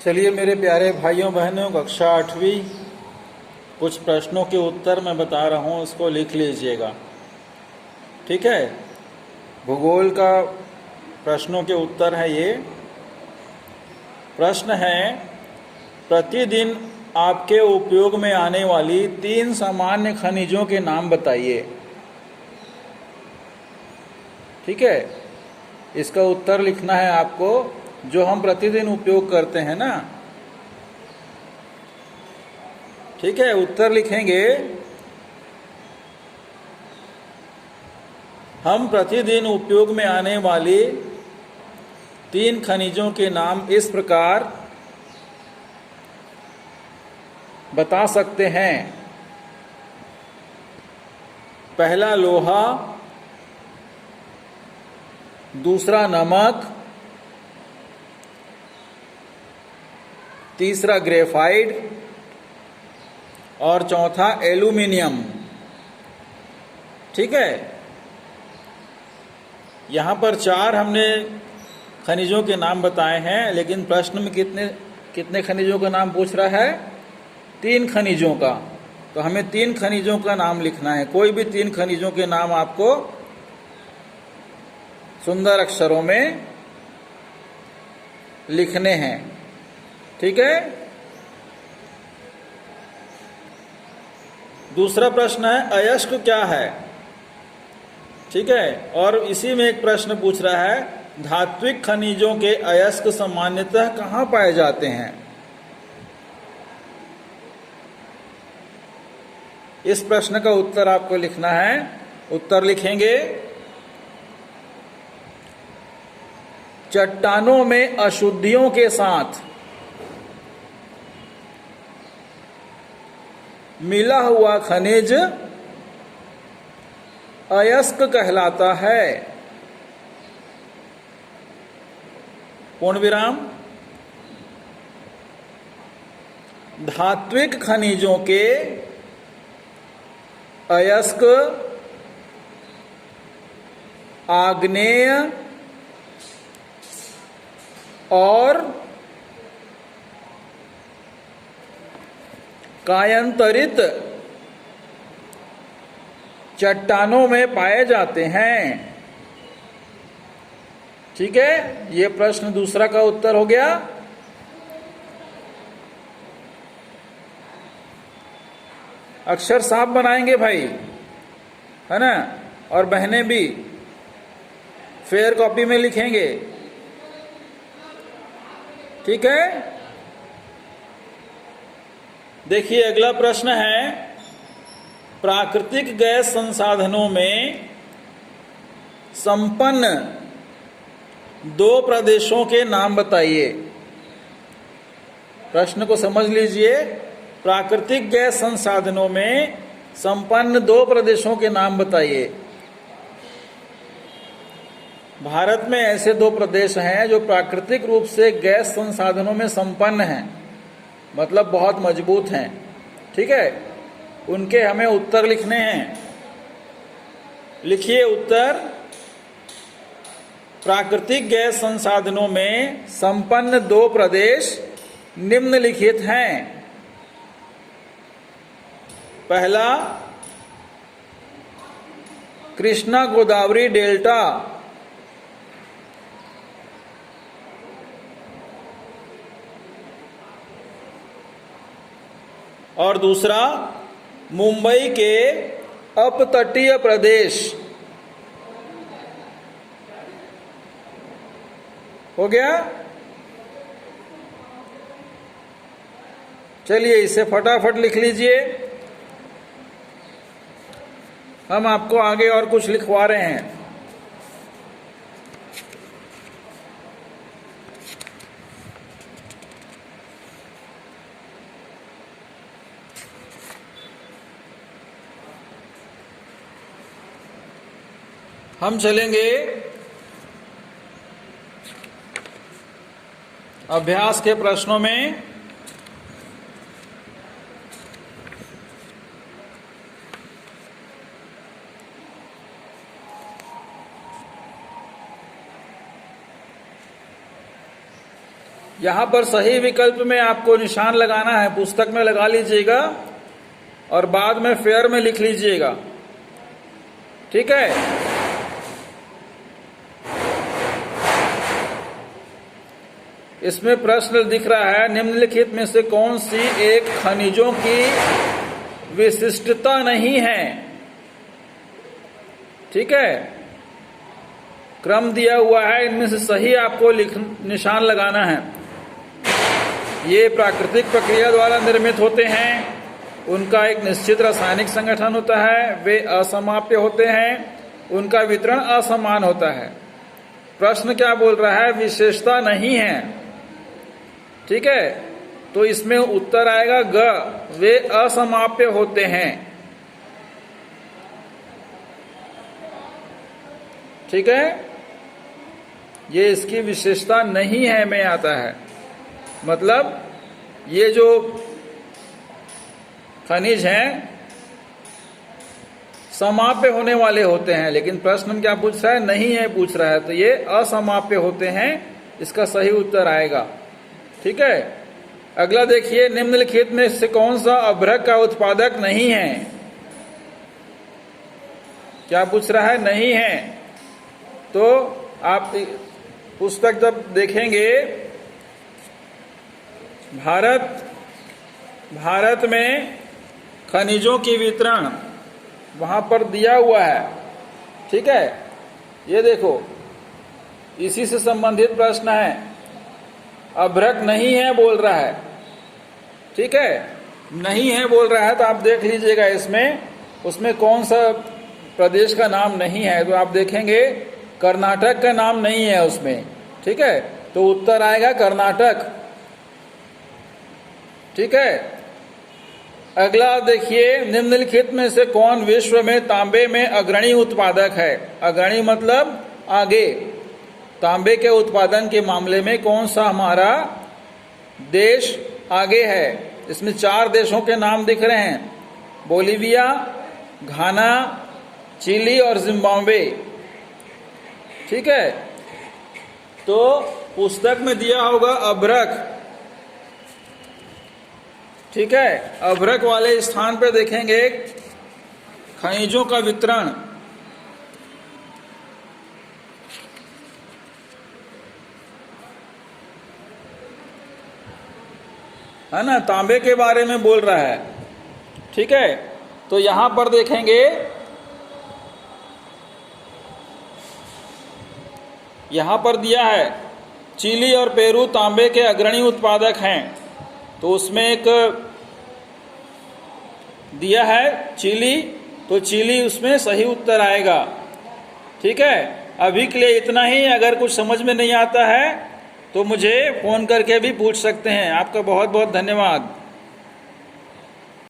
चलिए मेरे प्यारे भाइयों बहनों, कक्षा 8वीं कुछ प्रश्नों के उत्तर मैं बता रहा हूँ, उसको लिख लीजिएगा। ठीक है, भूगोल का प्रश्नों के उत्तर है ये। प्रश्न है, प्रतिदिन आपके उपयोग में आने वाली 3 सामान्य खनिजों के नाम बताइए। ठीक है, इसका उत्तर लिखना है आपको, जो हम प्रतिदिन उपयोग करते हैं ना। ठीक है, उत्तर लिखेंगे, हम प्रतिदिन उपयोग में आने वाली 3 खनिजों के नाम इस प्रकार बता सकते हैं। पहला लोहा, दूसरा नमक, तीसरा ग्रेफाइट और चौथा एल्यूमिनियम। ठीक है, यहाँ पर 4 हमने खनिजों के नाम बताए हैं, लेकिन प्रश्न में कितने खनिजों का नाम पूछ रहा है? 3 खनिजों का। तो हमें 3 खनिजों का नाम लिखना है। कोई भी 3 खनिजों के नाम आपको सुंदर अक्षरों में लिखने हैं। ठीक है, दूसरा प्रश्न है, अयस्क क्या है? ठीक है, और इसी में एक प्रश्न पूछ रहा है, धात्विक खनिजों के अयस्क सामान्यतः कहाँ पाए जाते हैं? इस प्रश्न का उत्तर आपको लिखना है। उत्तर लिखेंगे, चट्टानों में अशुद्धियों के साथ मिला हुआ खनिज अयस्क कहलाता है। पूर्ण विराम। धात्विक खनिजों के अयस्क आग्नेय और कायांतरित चट्टानों में पाए जाते हैं। ठीक है, ये प्रश्न दूसरा का उत्तर हो गया। अक्षर साफ बनाएंगे भाई, है ना, और बहनें भी फेयर कॉपी में लिखेंगे। ठीक है, देखिए अगला प्रश्न है, प्राकृतिक गैस संसाधनों में संपन्न 2 प्रदेशों के नाम बताइए। प्रश्न को समझ लीजिए, प्राकृतिक गैस संसाधनों में संपन्न 2 प्रदेशों के नाम बताइए। भारत में ऐसे 2 प्रदेश हैं जो प्राकृतिक रूप से गैस संसाधनों में संपन्न हैं, मतलब बहुत मजबूत हैं। ठीक है, उनके हमें उत्तर लिखने हैं। लिखिए उत्तर, प्राकृतिक गैस संसाधनों में संपन्न 2 प्रदेश निम्नलिखित हैं। पहला, कृष्णा गोदावरी डेल्टा, और दूसरा, मुंबई के अपतटीय प्रदेश। हो गया? चलिए इसे फटाफट लिख लीजिए, हम आपको आगे और कुछ लिखवा रहे हैं। हम चलेंगे अभ्यास के प्रश्नों में। यहां पर सही विकल्प में आपको निशान लगाना है, पुस्तक में लगा लीजिएगा और बाद में फेयर में लिख लीजिएगा, ठीक है। इसमें प्रश्न दिख रहा है, निम्नलिखित में से कौन सी एक खनिजों की विशिष्टता नहीं है, ठीक है। क्रम दिया हुआ है, इनमें से सही आपको निशान लगाना है। ये प्राकृतिक प्रक्रिया द्वारा निर्मित होते हैं, उनका एक निश्चित रासायनिक संगठन होता है, वे असमाप्य होते हैं, उनका वितरण असमान होता है। प्रश्न क्या बोल रहा है? विशेषता नहीं है, ठीक है। तो इसमें उत्तर आएगा ग, वे असमाप्य होते हैं, ठीक है। ये इसकी विशेषता नहीं है में आता है, मतलब ये जो खनिज हैं समाप्य होने वाले होते हैं, लेकिन प्रश्न क्या पूछ रहा है? नहीं है पूछ रहा है, तो ये असमाप्य होते हैं, इसका सही उत्तर आएगा, ठीक है। अगला देखिए, निम्नलिखित में से कौन सा अभ्रक का उत्पादक नहीं है? क्या पूछ रहा है? नहीं है। तो आप पुस्तक जब देखेंगे, भारत में खनिजों की वितरण वहां पर दिया हुआ है, ठीक है। ये देखो, इसी से संबंधित प्रश्न है। अभ्रक नहीं है बोल रहा है, ठीक है, नहीं है बोल रहा है, तो आप देख लीजिएगा इसमें, उसमें कौन सा प्रदेश का नाम नहीं है। तो आप देखेंगे कर्नाटक का नाम नहीं है उसमें, ठीक है, तो उत्तर आएगा कर्नाटक, ठीक है। अगला देखिए, निम्नलिखित में से कौन विश्व में तांबे में अग्रणी उत्पादक है? अग्रणी मतलब आगे, तांबे के उत्पादन के मामले में कौन सा हमारा देश आगे है? इसमें 4 देशों के नाम दिख रहे हैं, बोलीविया, घाना, चिली और जिम्बाब्वे, ठीक है। तो पुस्तक में दिया होगा अभ्रक, ठीक है। अभ्रक वाले स्थान पे देखेंगे खनिजों का वितरण, है ना, तांबे के बारे में बोल रहा है, ठीक है। तो यहां पर देखेंगे, यहां पर दिया है चिली और पेरू तांबे के अग्रणी उत्पादक हैं, तो उसमें एक दिया है चिली, तो चिली उसमें सही उत्तर आएगा, ठीक है। अभी के लिए इतना ही। अगर कुछ समझ में नहीं आता है तो मुझे फोन करके भी पूछ सकते हैं। आपका बहुत बहुत धन्यवाद।